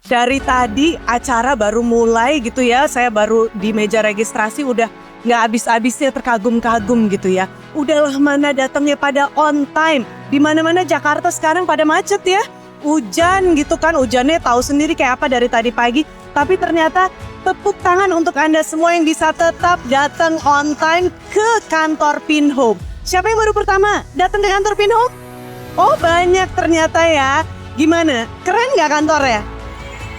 Dari tadi acara baru mulai gitu ya, saya baru di meja registrasi udah nggak habis-habisnya terkagum-kagum gitu ya. Udahlah mana datangnya pada on time. Di mana-mana Jakarta sekarang pada macet ya. Hujan gitu kan, hujannya tahu sendiri kayak apa dari tadi pagi. Tapi ternyata tepuk tangan untuk Anda semua yang bisa tetap datang on time ke kantor Pinhome. Siapa yang baru pertama datang ke kantor Pinhome? Oh banyak ternyata ya. Gimana? Keren nggak kantornya?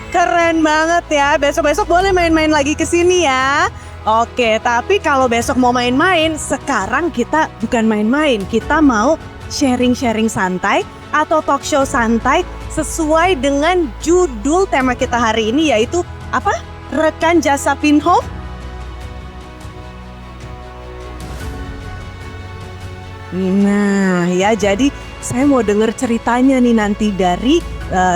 Keren banget ya, besok-besok boleh main-main lagi ke sini ya. Oke, tapi kalau besok mau main-main, sekarang kita bukan main-main, kita mau sharing-sharing santai atau talk show santai sesuai dengan judul tema kita hari ini yaitu apa? Rekan Jasa Pinhome. Nah ya, jadi saya mau dengar ceritanya nih nanti dari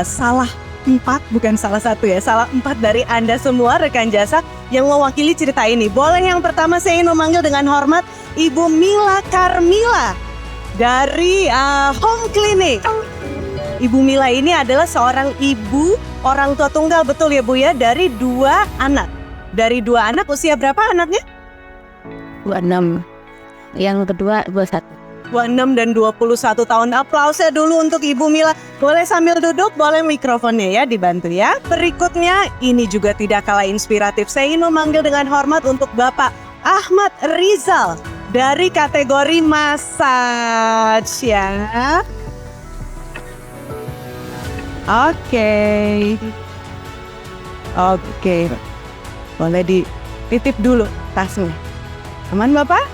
salah 4, bukan salah 1 ya, salah 4 dari Anda semua rekan jasa yang mewakili cerita ini. Boleh yang pertama saya ingin memanggil dengan hormat Ibu Mila Karmila dari Home Clinic. Ibu Mila ini adalah seorang ibu orang tua tunggal, betul ya Bu ya, dari 2 anak. Dari 2 anak, usia berapa anaknya? 26. Yang kedua 21. 26 dan 21 tahun. Aplausnya dulu untuk Ibu Mila. Boleh sambil duduk, boleh mikrofonnya ya dibantu ya. Berikutnya ini juga tidak kalah inspiratif. Saya ingin memanggil dengan hormat untuk Bapak Ahmad Rizal dari kategori massage ya. Oke. Boleh dititip dulu tasnya. Aman Bapak?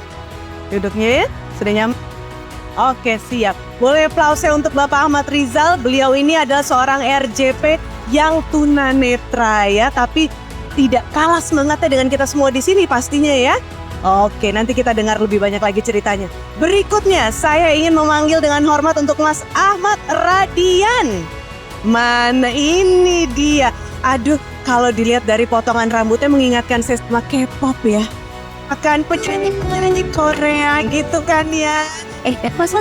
Duduknya ya? Sudah nyaman? Oke siap. Boleh aplausnya untuk Bapak Ahmad Rizal. Beliau ini adalah seorang RJP yang tunanetra ya, tapi tidak kalah semangatnya dengan kita semua di sini pastinya ya. Oke, nanti kita dengar lebih banyak lagi ceritanya. Berikutnya saya ingin memanggil dengan hormat untuk Mas Ahmad Radian. Mana ini dia? Aduh, kalau dilihat dari potongan rambutnya mengingatkan saya sama K-pop ya. Akan penyanyi Korea gitu kan ya. Mas.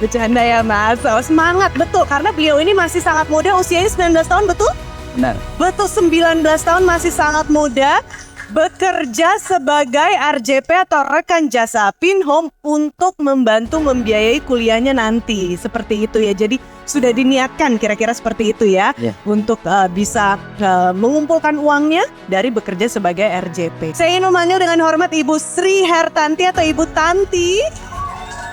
Bercanda ya Mas. Oh, semangat betul karena beliau ini masih sangat muda, usianya 19 tahun betul? Benar. Betul, 19 tahun masih sangat muda. Bekerja sebagai RJP atau rekan jasa Pinhome untuk membantu membiayai kuliahnya nanti. Seperti itu ya. Jadi sudah diniatkan kira-kira seperti itu ya. Untuk bisa mengumpulkan uangnya dari bekerja sebagai RJP. Saya ingin memanggil dengan hormat Ibu Sri Hertanti atau Ibu Tanti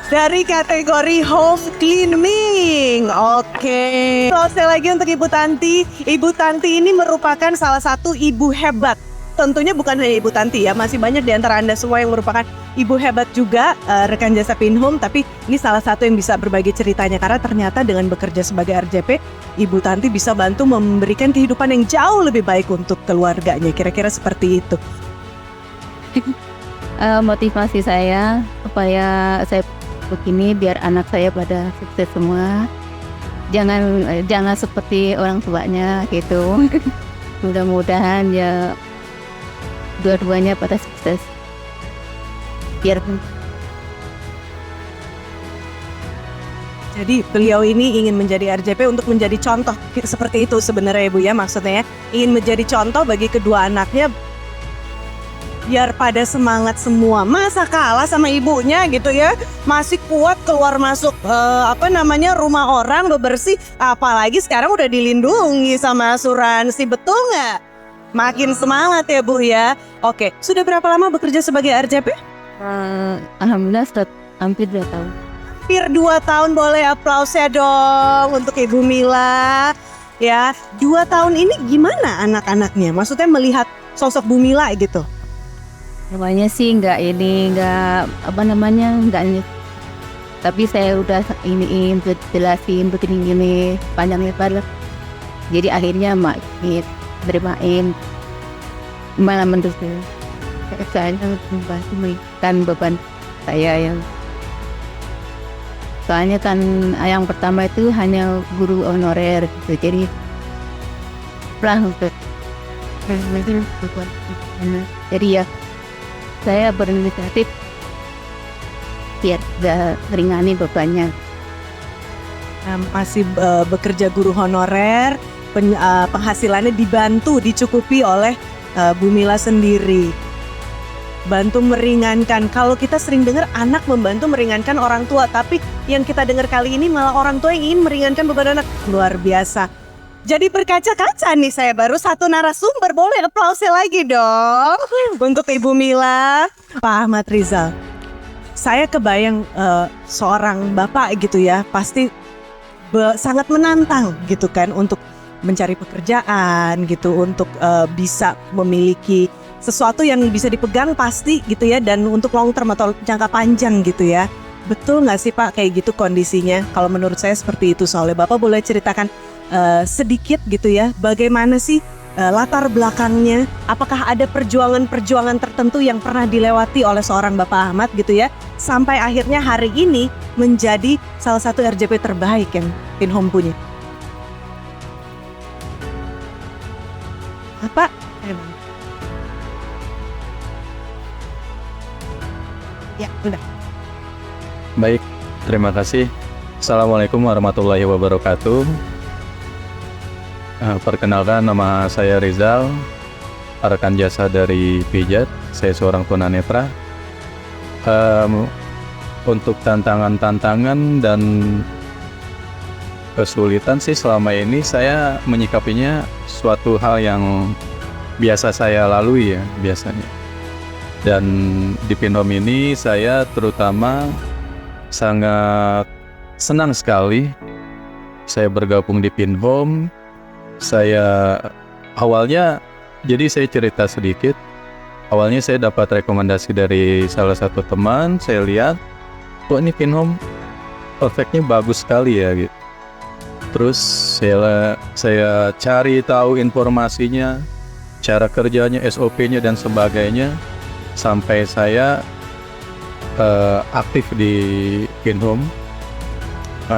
dari kategori Home Cleaning. Oke. Selesai lagi untuk Ibu Tanti. Ibu Tanti ini merupakan salah satu ibu hebat. Tentunya bukan hanya Ibu Tanti ya, masih banyak di antara Anda semua yang merupakan ibu hebat juga rekan jasa Pinhome. Tapi ini salah satu yang bisa berbagi ceritanya karena ternyata dengan bekerja sebagai RJP, Ibu Tanti bisa bantu memberikan kehidupan yang jauh lebih baik untuk keluarganya. Kira-kira seperti itu. Motivasi saya supaya saya begini biar anak saya pada sukses semua. Jangan seperti orang tuanya gitu. Mudah-mudahan ya dua-duanya pada sukses. Jadi beliau ini ingin menjadi RJP untuk menjadi contoh. Seperti itu sebenarnya Ibu ya, maksudnya ya. Ingin menjadi contoh bagi kedua anaknya biar pada semangat semua. Masa kalah sama ibunya gitu ya. Masih kuat keluar masuk rumah orang bebersih. Apalagi sekarang udah dilindungi sama asuransi, betul nggak? Makin semangat ya Bu ya. Oke, sudah berapa lama bekerja sebagai RJP? Alhamdulillah hampir 2 tahun. Hampir 2 tahun, boleh aplausnya dong untuk Ibu Mila. Ya, 2 tahun ini gimana anak-anaknya? Maksudnya melihat sosok Bu Mila gitu. Namanya sih nggak tapi saya udah jelasin begini panjang lebar. Jadi akhirnya bermain malah menurut saya membantu beban saya yang soalnya kan yang pertama itu hanya guru honorer gitu, jadi jadi ya saya berinisiatif biar ringani bebannya. Masih bekerja guru honorer, penghasilannya dicukupi oleh Bu Mila sendiri. Bantu meringankan. Kalau kita sering dengar anak membantu meringankan orang tua, tapi yang kita dengar kali ini malah orang tua yang ingin meringankan beban anak. Luar biasa. Jadi berkaca-kaca nih, saya baru satu narasumber, boleh aplausnya lagi dong untuk Ibu Mila. Pak Ahmad Rizal, saya kebayang seorang bapak gitu ya, pasti sangat menantang gitu kan untuk mencari pekerjaan gitu, untuk bisa memiliki sesuatu yang bisa dipegang pasti gitu ya, dan untuk long term atau jangka panjang gitu ya. Betul nggak sih Pak kayak gitu kondisinya? Kalau menurut saya seperti itu. Soalnya Bapak boleh ceritakan sedikit gitu ya, bagaimana sih latar belakangnya? Apakah ada perjuangan-perjuangan tertentu yang pernah dilewati oleh seorang Bapak Ahmad gitu ya, sampai akhirnya hari ini menjadi salah satu RJP terbaik yang Pinhome punya? Apa? Ya, udah. Baik, terima kasih. Assalamualaikum warahmatullahi wabarakatuh. Perkenalkan, nama saya Rizal, rekan jasa dari Pijat. Saya seorang tunanetra. Untuk tantangan-tantangan dan kesulitan sih selama ini saya menyikapinya suatu hal yang biasa saya lalui ya biasanya. Dan di Pinhome ini saya terutama sangat senang sekali saya bergabung di Pinhome. Saya awalnya, jadi saya cerita sedikit. Awalnya saya dapat rekomendasi dari salah satu teman. Saya lihat, kok ini Pinhome perfectnya bagus sekali ya gitu. Terus saya cari tahu informasinya, cara kerjanya, SOP-nya dan sebagainya, sampai saya aktif di Pinhome.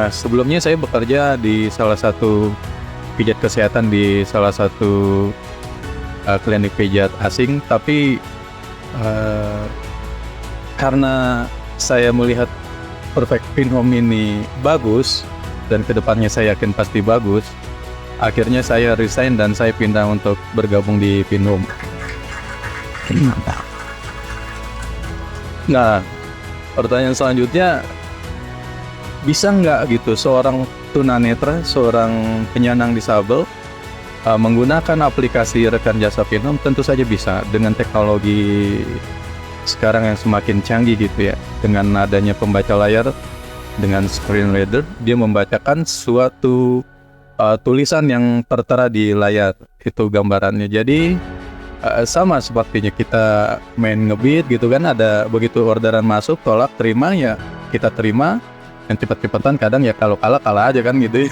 Sebelumnya saya bekerja di salah satu pijat kesehatan di salah satu klinik pijat asing, tapi karena saya melihat Perfect Pinhome ini bagus dan kedepannya saya yakin pasti bagus, akhirnya saya resign dan saya pindah untuk bergabung di Pinhome. Nah, pertanyaan selanjutnya, bisa nggak gitu seorang tunanetra, seorang penyandang disabel menggunakan aplikasi rekan jasa Pinhome? Tentu saja bisa, dengan teknologi sekarang yang semakin canggih gitu ya. Dengan adanya pembaca layar, dengan screen reader, dia membacakan suatu tulisan yang tertera di layar, itu gambarannya. Jadi sama sepertinya kita main ngebeat gitu kan, ada begitu orderan masuk, tolak, terima, ya kita terima. Yang cepet-cepetan kadang ya kalau kalah aja kan gitu.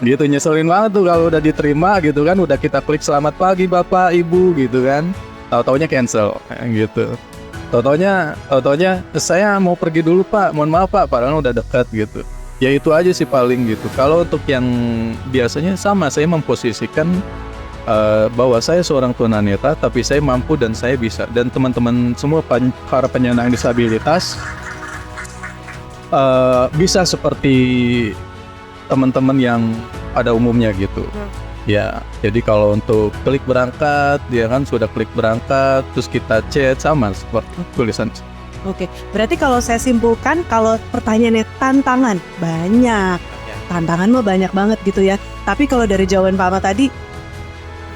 Gitu, nyeselin banget tuh kalau udah diterima gitu kan, udah kita klik selamat pagi Bapak Ibu gitu kan, tahu-taunya cancel gitu. Tahu-taunya saya mau pergi dulu Pak, mohon maaf Pak, padahal udah dekat gitu. Ya itu aja sih paling gitu. Kalau untuk yang biasanya sama, saya memposisikan bahwa saya seorang tunanetra tapi saya mampu dan saya bisa, dan teman-teman semua para penyandang disabilitas bisa seperti teman-teman yang pada umumnya gitu. Ya, jadi kalau untuk klik berangkat, dia kan sudah klik berangkat, terus kita chat sama seperti tulisan. Oke, berarti kalau saya simpulkan, kalau pertanyaannya tantangan, banyak. Tantangan mah banyak banget gitu ya. Tapi kalau dari jawaban Pak Ahmad tadi,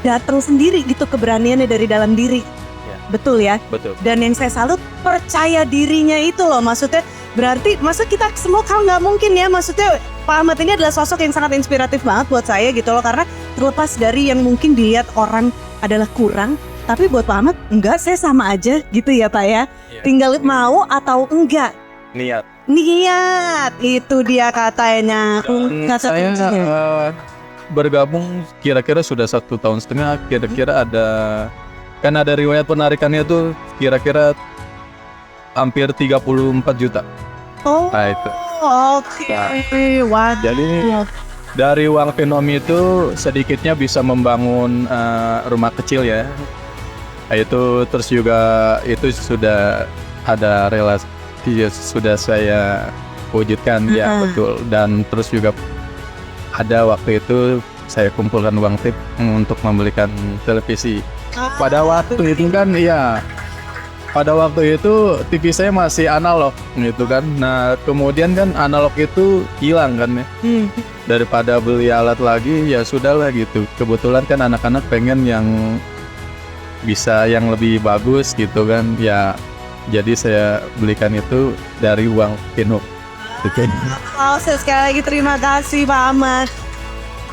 datang sendiri gitu keberaniannya dari dalam diri. Ya. Betul ya? Betul. Dan yang saya salut, percaya dirinya itu loh, maksudnya berarti masa kita semua kalau nggak mungkin ya, maksudnya Pak Ahmad ini adalah sosok yang sangat inspiratif banget buat saya gitu loh, karena terlepas dari yang mungkin dilihat orang adalah kurang, tapi buat Pak Ahmad enggak, saya sama aja gitu ya Pak ya. Tinggal mau atau enggak. Niat itu dia katanya. Saya bergabung kira-kira sudah 1,5 tahun. Kira-kira kan ada riwayat penarikannya tuh kira-kira hampir 34 juta. Oh, Nah itu. oke. Wah. Jadi dari uang Pinhome itu sedikitnya bisa membangun rumah kecil ya. Nah, itu terus juga itu sudah ada relasi, sudah saya wujudkan. Ya betul. Dan terus juga ada waktu itu saya kumpulkan uang tip untuk membelikan televisi. Pada waktu itu kan pada waktu itu TV saya masih analog gitu kan. Nah kemudian kan analog itu hilang kan ya. Daripada beli alat lagi ya sudahlah gitu. Kebetulan kan anak-anak pengen yang bisa yang lebih bagus gitu kan ya. Jadi saya belikan itu dari uang Pinhome. Oh, sekali lagi terima kasih Pak Ahmad.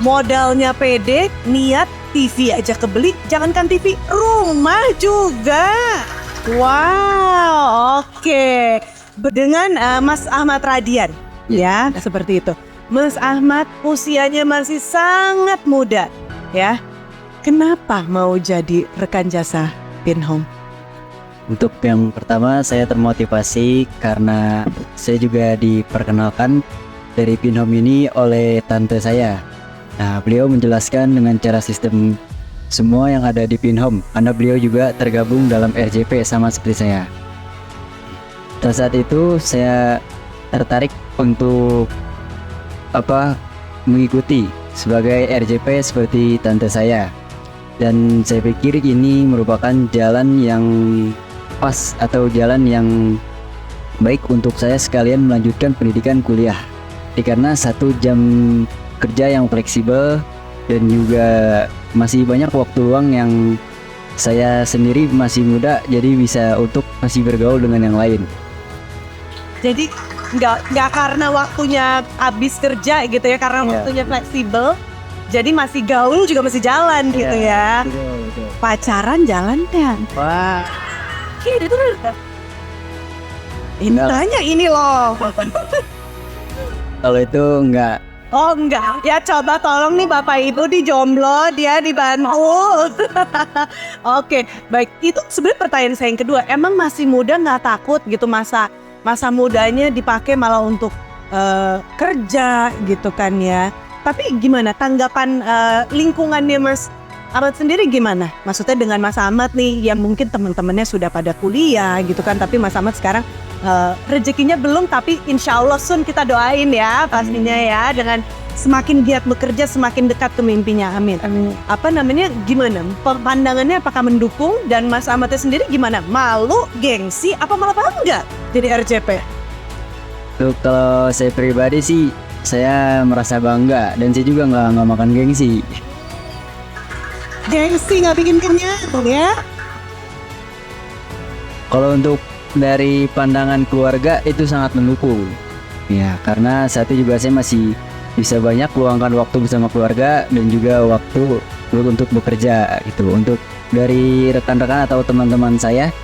Modalnya pede, niat TV aja kebeli, jangankan TV, rumah juga. Wow, oke. Dengan Mas Ahmad Radian, ya seperti itu. Mas Ahmad usianya masih sangat muda, ya. Kenapa mau jadi rekan jasa Pinhome? Untuk yang pertama saya termotivasi karena saya juga diperkenalkan dari Pinhome ini oleh tante saya. Nah, beliau menjelaskan dengan cara sistem semua yang ada di Pinhome karena beliau juga tergabung dalam RJP sama seperti saya. Pada saat itu saya tertarik untuk mengikuti sebagai RJP seperti tante saya. Dan saya pikir ini merupakan jalan yang pas atau jalan yang baik untuk saya sekalian melanjutkan pendidikan kuliah. Karena 1 jam kerja yang fleksibel dan juga masih banyak waktu luang yang saya sendiri masih muda, jadi bisa untuk masih bergaul dengan yang lain. Jadi nggak karena waktunya habis kerja gitu ya, karena waktunya fleksibel, jadi masih gaul juga masih jalan gitu ya. Betul. Pacaran jalan kan? Wah. Gitu. Ini tanya ini loh. Kalau itu enggak. Oh enggak, ya coba tolong nih Bapak Ibu di jomblo, dia dibantu. Oke, baik. Itu sebenarnya pertanyaan saya yang kedua. Emang masih muda nggak takut gitu masa mudanya dipakai malah untuk kerja gitu kan ya? Tapi gimana tanggapan lingkungannya Mas Ahmad sendiri gimana? Maksudnya dengan Mas Ahmad nih yang mungkin teman-temannya sudah pada kuliah gitu kan, tapi Mas Ahmad sekarang rezekinya belum, tapi insya Allah soon kita doain ya pastinya ya, dengan semakin giat bekerja semakin dekat ke mimpinya. Amin. Gimana pandangannya, apakah mendukung? Dan Mas Ahmadnya sendiri gimana? Malu, gengsi, apa malah bangga jadi RJP? Untuk kalau saya pribadi sih saya merasa bangga dan saya juga nggak makan gengsi. Gengsi nggak bikin kenyang ya? Kalau untuk dari pandangan keluarga itu sangat mendukung. Ya, karena saat itu juga saya masih bisa banyak luangkan waktu bersama keluarga dan juga waktu untuk bekerja gitu. Untuk dari rekan-rekan atau teman-teman saya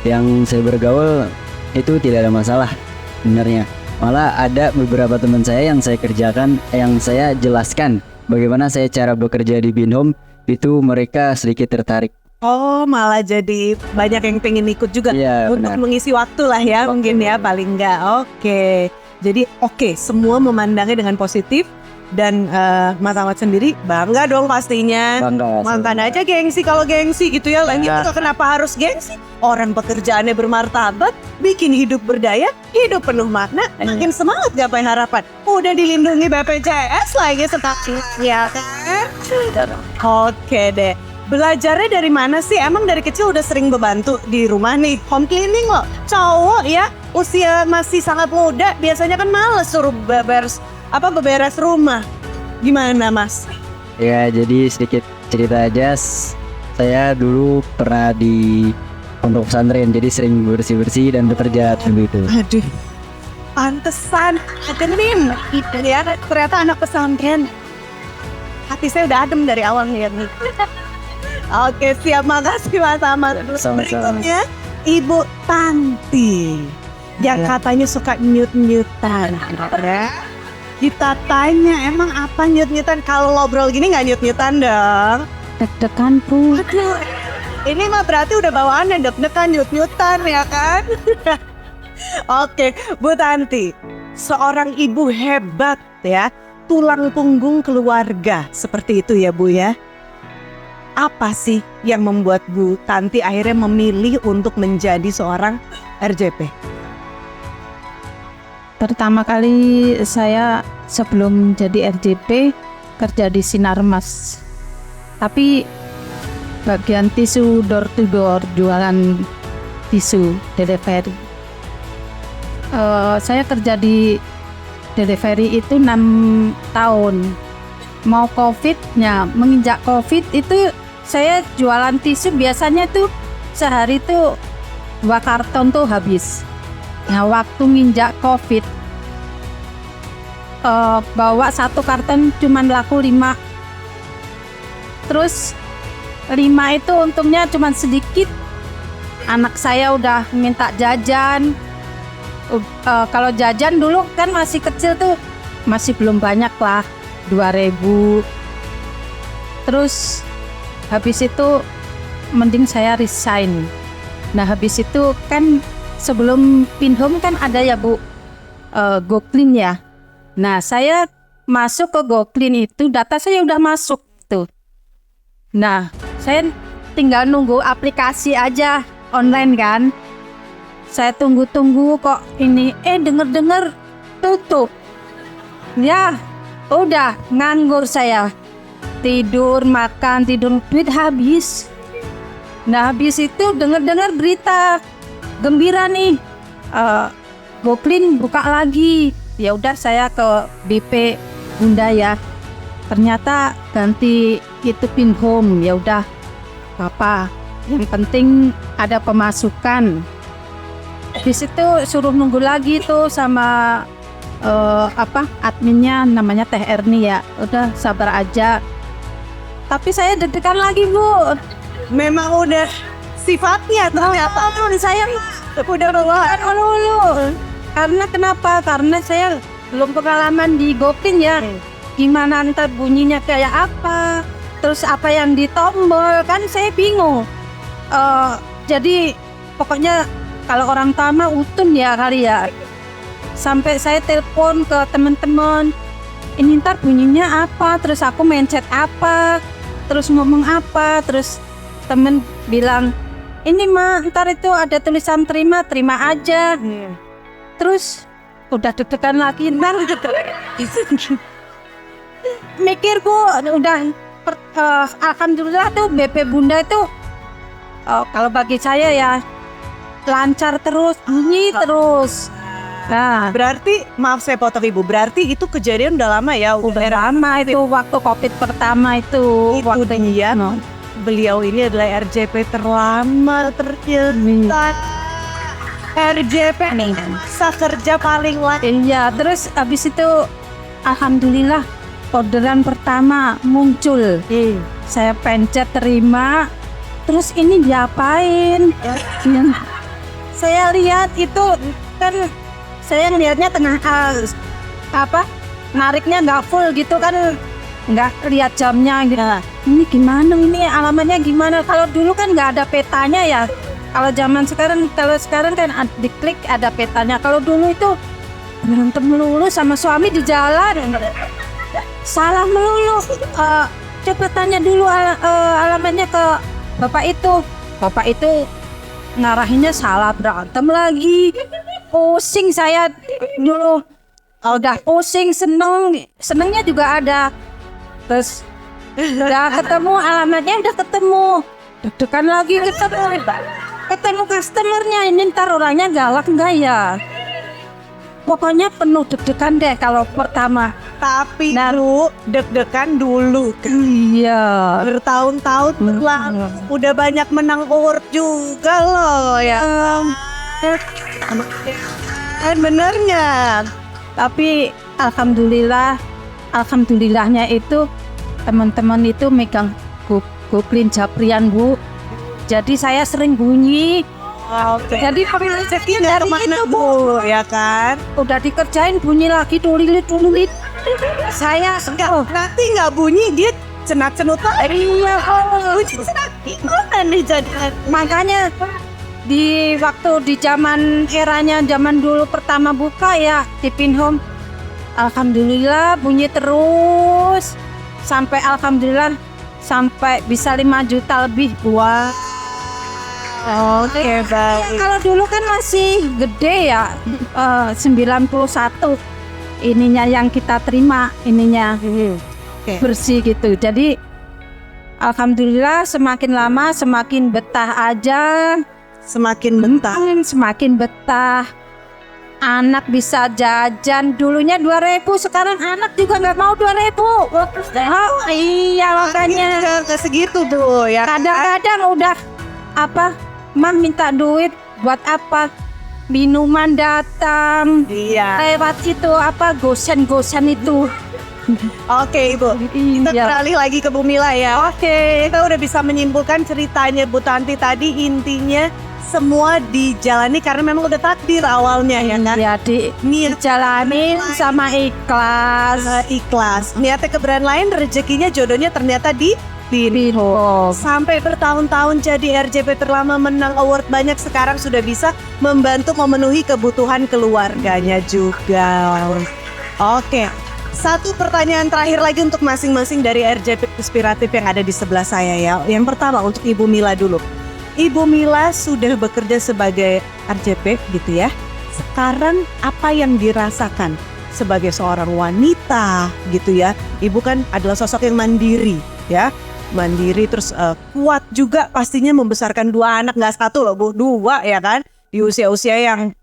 yang saya bergaul itu tidak ada masalah sebenarnya. Malah ada beberapa teman saya yang saya kerjakan, yang saya jelaskan bagaimana saya cara bekerja di Pinhome, itu mereka sedikit tertarik. Oh, malah jadi banyak yang pengen ikut juga untuk benar. mengisi waktu lah ya, mungkin ya paling enggak. Oke. Jadi semua memandangnya dengan positif dan Mas Ahmad sendiri bangga dong pastinya. Bangga. Makan aja gengsi kalau gengsi gitu ya. Lagi itu kenapa harus gengsi? Orang pekerjaannya bermartabat, bikin hidup berdaya, hidup penuh makna, makin semangat gapai harapan. Udah dilindungi BPJS lagi setahun ya kan? Oke deh. Belajarnya dari mana sih? Emang dari kecil udah sering membantu di rumah nih, home cleaning loh. Cowok ya, usia masih sangat muda, biasanya kan males suruh beberes rumah. Gimana Mas? Ya, jadi sedikit cerita aja. Saya dulu pernah di pondok pesantren, jadi sering bersih-bersih dan bekerja begitu. Aduh, pantesan ademin. Ya, ternyata anak pesantren. Hati saya udah adem dari awal nih. Oke, siap, makasih Mas Ahmad. Sama-sama. Berikutnya, Ibu Tanti yang katanya suka nyut-nyutan. Ya. Kita tanya, emang apa nyut-nyutan? Kalau ngobrol gini nggak nyut-nyutan dong? Deg-degan Bu. Aduh, ini mah berarti udah bawaannya deg-degan nyut-nyutan ya kan? Oke, Bu Tanti, seorang ibu hebat ya, tulang punggung keluarga, seperti itu ya Bu ya. Apa sih yang membuat Bu Tanti akhirnya memilih untuk menjadi seorang RJP? Pertama kali saya sebelum jadi RJP kerja di Sinarmas. Tapi bagian tisu door to door, jualan tisu delivery. Saya kerja di delivery itu 6 tahun. Mau COVID-nya, menginjak COVID itu saya jualan tisu biasanya tuh sehari tuh 2 karton tuh habis. Nah waktu nginjak COVID bawa 1 karton cuman laku 5. Terus 5 itu untungnya cuman sedikit. Anak saya udah minta jajan. Kalau jajan dulu kan masih kecil tuh, masih belum banyak lah, 2.000. Terus habis itu mending saya resign. Nah habis itu kan sebelum Pinhome kan ada ya Bu, GoClean ya. Nah saya masuk ke GoClean itu, data saya udah masuk tuh. Nah saya tinggal nunggu aplikasi aja online kan. Saya tunggu-tunggu kok ini, denger-dengar tutup. Ya udah nganggur saya. Tidur, makan, tidur, duit habis. Nah habis itu dengar berita gembira nih, GoClean buka lagi. Ya udah saya ke BP Bunda ya. Ternyata ganti itu Pinhome. Ya udah, apa? Yang penting ada pemasukan. Habis itu suruh nunggu lagi tuh sama adminnya, namanya Teh Erni ya. Udah sabar aja. Tapi saya deg-degan lagi Bu. Memang udah sifatnya ternyata. Saya Udah bawaan. dulu. Karena kenapa? Karena saya belum pengalaman di GoClean ya. Gimana ntar bunyinya kayak apa? Terus apa yang ditombol kan saya bingung. Jadi pokoknya kalau orang Tama utun ya kali ya. Sampai saya telepon ke teman-teman. Ini ntar bunyinya apa? Terus aku mencet apa? Terus ngomong apa? Terus temen bilang, ini mah ntar itu ada tulisan terima aja. Terus udah deg-degan lagi, ntar mikir Bu, udah alhamdulillah tuh BP Bunda itu kalau bagi saya ya lancar terus, bunyi terus. Nah, Berarti, maaf saya potong Ibu, berarti itu kejadian udah lama ya? udah lama itu waktu COVID pertama itu. Itu dia. Beliau ini adalah RJP terlama ternyata. RJP nih, kerja paling lama. Iya, terus habis itu alhamdulillah orderan pertama muncul. Saya pencet terima. Terus ini diapain? Saya lihat itu kan, saya ngelihatnya tengah nariknya nggak full gitu kan, nggak lihat jamnya gitu. Ini gimana, ini alamatnya gimana? Kalau dulu kan nggak ada petanya ya. Kalau sekarang kan diklik ada petanya. Kalau dulu itu berantem melulu sama suami di jalan, salah melulu. Coba tanya dulu alamatnya ke bapak itu. Bapak itu ngarahinnya salah, berantem lagi. Pusing saya dulu. Udah pusing, senengnya juga ada. Terus udah ketemu alamatnya, udah ketemu. Deg-degan lagi ketemu customernya. Ini ntar orangnya galak enggak ya? Pokoknya penuh deg-degan deh kalau pertama. Tapi deg-degan dulu kan. Iya. Bertahun-tahun berlalu, udah banyak menang award juga loh ya. Kan benernya. Tapi alhamdulillahnya itu teman-teman itu megang GoClean Japrian Bu. Jadi saya sering bunyi. Jadi Rezeki dari mana Bu, ya kan? udah dikerjain bunyi lagi tulit. Saya Nanti nggak bunyi dia cenat-cenut. iya. Makanya di waktu di zaman dulu pertama buka ya di Pinhome, alhamdulillah bunyi terus sampai alhamdulillah sampai bisa 5 juta lebih. Wow. Oke, baik. Kalau dulu kan masih gede ya, 91 ininya yang kita terima, ininya Oke. bersih gitu. Jadi alhamdulillah semakin lama semakin betah aja, Semakin bentar. semakin betah. Anak bisa jajan, dulunya 2.000, sekarang anak juga nggak mau 2.000. Oh, iya makanya. Ke segitu tuh ya. Kadang-kadang udah apa, mah minta duit buat apa? Minuman datang. Iya. Lewat situ apa gosen-gosen itu. Oke, Ibu. Kita Iya. beralih lagi ke Bu Mila ya. Oke, kita udah bisa menyimpulkan ceritanya Bu Tanti tadi, intinya semua dijalani karena memang udah takdir awalnya ya kan. Ya dijalanin sama ikhlas. Ikhlas. Niatnya ke brand lain, rezekinya jodohnya ternyata di Pinhome. sampai bertahun-tahun jadi RJP terlama, menang award banyak, sekarang sudah bisa membantu memenuhi kebutuhan keluarganya juga. Oke, satu pertanyaan terakhir lagi untuk masing-masing dari RJP Inspiratif yang ada di sebelah saya ya. Yang pertama untuk Ibu Mila dulu. Ibu Mila sudah bekerja sebagai RJP gitu ya. Sekarang apa yang dirasakan sebagai seorang wanita gitu ya? Ibu kan adalah sosok yang mandiri ya. Mandiri terus kuat juga pastinya membesarkan 2 anak, nggak 1 loh Bu, 2 ya kan, di usia-usia yang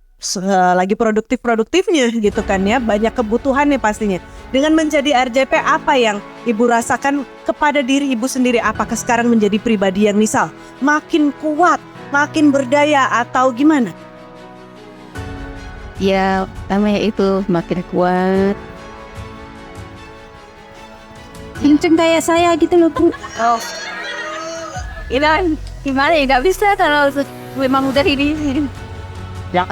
lagi produktifnya gitu kan ya, banyak kebutuhannya pastinya. Dengan menjadi RJP, apa yang Ibu rasakan kepada diri Ibu sendiri? Apakah sekarang menjadi pribadi yang misal makin kuat, makin berdaya atau gimana? Ya, pertama itu makin kuat. Kenceng kayak saya gitu loh Bu. Oh, ini gimana ya? Nggak bisa kalau memang udah ini. Yang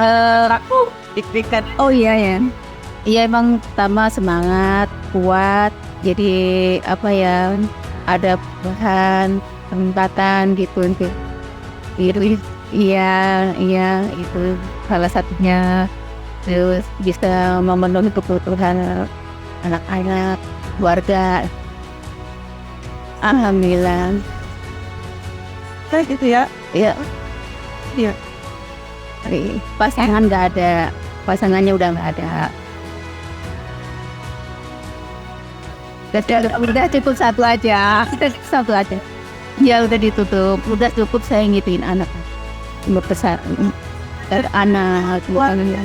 aku deg-degan. Oh iya ya. Iya emang pertama semangat, kuat. Jadi apa ya? Ada bahan penempatan gitu. Iya itu salah satunya. Terus bisa memenuhi kebutuhan anak-anak, keluarga. Alhamdulillah. Kayak gitu ya. Iya. Iya. Pasangan nggak ada, pasangannya udah nggak ada. Udah cukup satu aja, satu aja. Ya udah ditutup, udah cukup saya ngituin anak. Membesar anak, keluarga.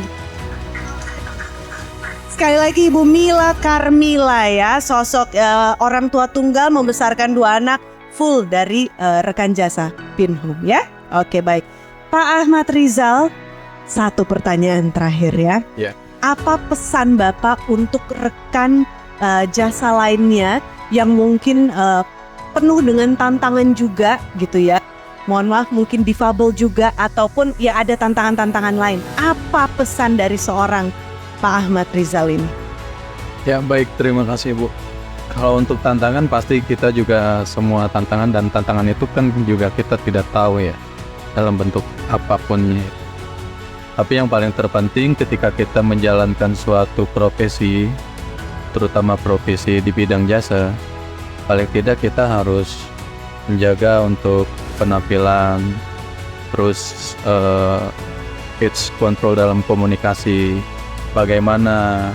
Sekali lagi Ibu Mila Karmila ya, sosok orang tua tunggal membesarkan 2 anak, full dari rekan jasa Pinhome ya. Oke baik, Pak Ahmad Rizal, satu pertanyaan terakhir ya. Ya. Apa pesan Bapak untuk rekan jasa lainnya yang mungkin penuh dengan tantangan juga gitu ya? Mohon maaf, mungkin difabel juga ataupun ya ada tantangan-tantangan lain. Apa pesan dari seorang Pak Ahmad Rizal ini? Ya baik, terima kasih Bu. Kalau untuk tantangan pasti kita juga semua tantangan, dan tantangan itu kan juga kita tidak tahu ya dalam bentuk apapun. Tapi yang paling terpenting ketika kita menjalankan suatu profesi, terutama profesi di bidang jasa, paling tidak kita harus menjaga untuk penampilan, terus pitch control dalam komunikasi, bagaimana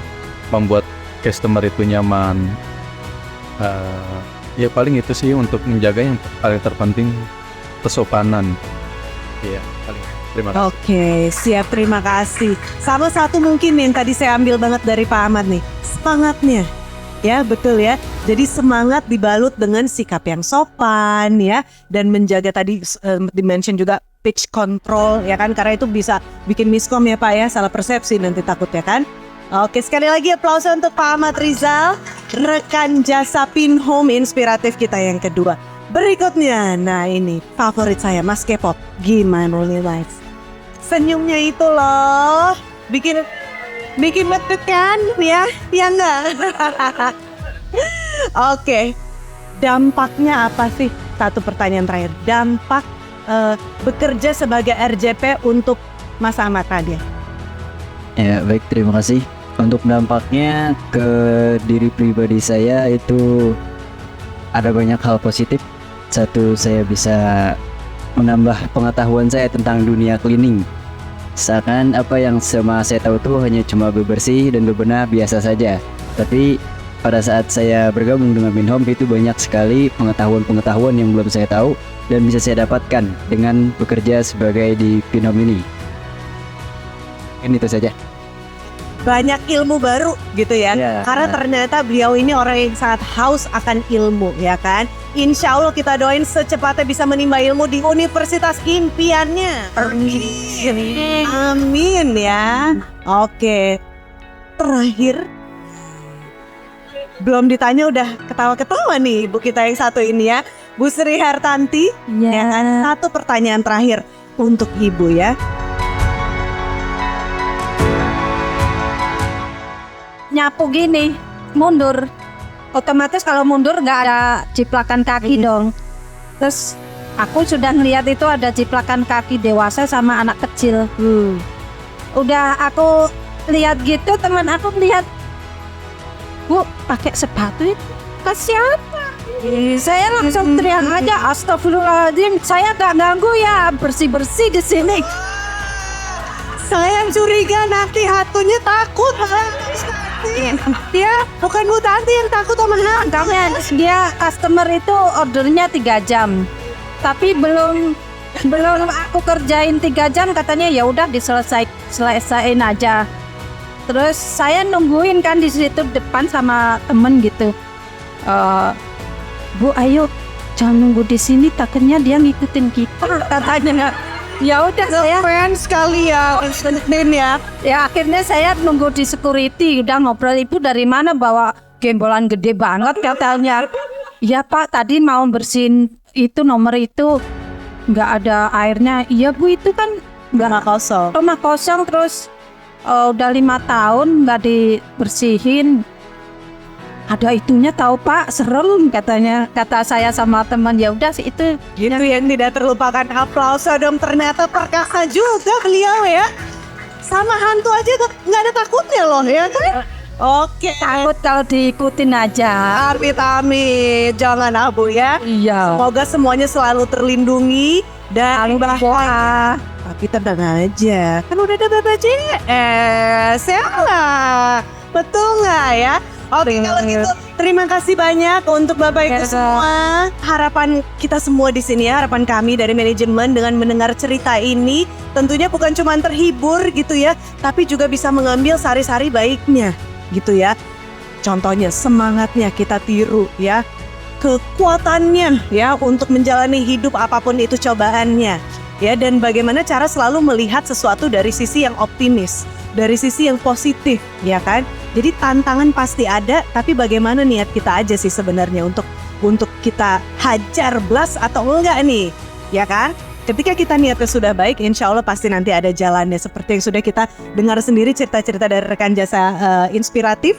membuat customer itu nyaman. Ya paling itu sih untuk menjaga, yang paling terpenting kesopanan. Iya, paling. Terima kasih. Oke, siap, terima kasih. Sama satu mungkin yang tadi saya ambil banget dari Pak Ahmad nih, semangatnya. Ya, betul ya. Jadi semangat dibalut dengan sikap yang sopan ya, dan menjaga tadi dimention juga pitch control ya kan, karena itu bisa bikin miskom ya Pak ya, salah persepsi nanti takut ya kan. Oke, sekali lagi aplaus untuk Pak Ahmad Rizal, rekan jasa Pinhome inspiratif kita yang kedua. Berikutnya, nah ini favorit saya, Mas K-pop, gimana nih Life? Senyumnya itu loh, bikin deg-degan ya, ya enggak? Oke, dampaknya apa sih? Satu pertanyaan terakhir, dampak bekerja sebagai RJP untuk Mas Ahmad Radia. Ya baik, terima kasih. Untuk dampaknya ke diri pribadi saya itu ada banyak hal positif. Satu, saya bisa menambah pengetahuan saya tentang dunia cleaning. Seakan apa yang sama saya tahu tuh hanya cuma bebersih dan bebenah biasa saja. Tapi pada saat saya bergabung dengan Pinhome itu banyak sekali pengetahuan-pengetahuan yang belum saya tahu dan bisa saya dapatkan dengan bekerja sebagai di Pinhome ini. Ini itu saja. Banyak ilmu baru gitu ya. Ya, Karena ternyata beliau ini orang yang sangat haus akan ilmu ya kan. Insya Allah kita doain secepatnya bisa menimba ilmu di universitas impiannya. Amin. Amin ya. Oke. Terakhir. Belum ditanya udah ketawa-ketawa nih ibu kita yang satu ini ya. Bu Sri Hartanti. Ya kan? Satu pertanyaan terakhir untuk ibu ya. Nyapu gini, mundur. Otomatis kalau mundur nggak ada ciplakan kaki dong. Terus aku sudah ngeliat itu ada ciplakan kaki dewasa sama anak kecil. Udah aku lihat gitu, teman aku lihat, Bu, pakai sepatu itu ke siapa? Saya langsung teriak aja, astagfirullahaladzim, saya nggak ganggu ya, bersih-bersih di sini. Saya curiga nanti hatunya takut. Dia bukan Bu Tanti yang takut sama Makanya dia customer itu ordernya 3 jam, tapi belum aku kerjain 3 jam katanya ya udah diselesain aja. Terus saya nungguin kan di situ depan sama temen gitu. Bu, ayo jangan nunggu di sini, takutnya dia ngikutin kita katanya. Ya udah saya fans sekali ya, Din ya. ya akhirnya saya nunggu di security, udah ngobrol, ibu dari mana bawa gembolan gede banget katanya. Ya Pak, tadi mau bersihin itu nomor itu nggak ada airnya. Iya Bu, itu kan Nggak kosong. rumah kosong terus udah 5 tahun nggak dibersihin. Ada itunya tahu Pak, serem katanya, kata saya sama teman. Ya udah sih itu. Gitu yang tidak terlupakan, aplaus dong, ternyata perkasa juga beliau ya. Sama hantu aja nggak ada takutnya loh ya kan? Oke. Takut kalau diikutin aja. Amit-amit, jangan abu ya. Iya. Semoga semuanya selalu terlindungi dan Wah. tapi tenang aja, kan udah ada BPJS ya lah. Betul nggak ya? Oke, kalau gitu terima kasih banyak untuk Bapak Ibu semua. Harapan kita semua di sini ya, harapan kami dari manajemen dengan mendengar cerita ini tentunya bukan cuma terhibur gitu ya, tapi juga bisa mengambil sari-sari baiknya gitu ya. Contohnya semangatnya kita tiru ya, kekuatannya ya untuk menjalani hidup apapun itu cobaannya ya, dan bagaimana cara selalu melihat sesuatu dari sisi yang optimis, dari sisi yang positif ya kan. Jadi tantangan pasti ada, tapi bagaimana niat kita aja sih sebenarnya untuk kita hajar blast atau enggak nih, ya kan? Ketika kita niatnya sudah baik, insya Allah pasti nanti ada jalannya. Seperti yang sudah kita dengar sendiri cerita-cerita dari rekan jasa inspiratif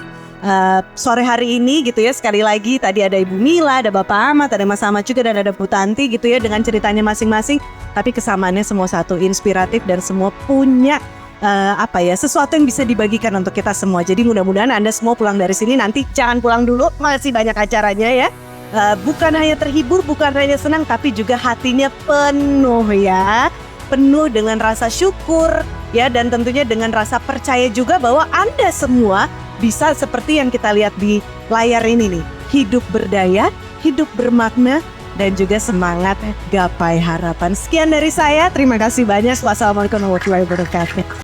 sore hari ini gitu ya. Sekali lagi tadi ada Ibu Mila, ada Bapak Ahmad, ada Mas Ahmad juga, dan ada Bu Tanti gitu ya, dengan ceritanya masing-masing. Tapi kesamaannya semua satu, inspiratif dan semua punya sesuatu yang bisa dibagikan untuk kita semua. Jadi mudah-mudahan Anda semua pulang dari sini nanti jangan pulang dulu, masih banyak acaranya ya. Bukan hanya terhibur, bukan hanya senang, tapi juga hatinya penuh ya, penuh dengan rasa syukur ya, dan tentunya dengan rasa percaya juga bahwa Anda semua bisa seperti yang kita lihat di layar ini nih, hidup berdaya, hidup bermakna, dan juga semangat gapai harapan. Sekian dari saya, terima kasih banyak. Wassalamualaikum warahmatullahi wabarakatuh.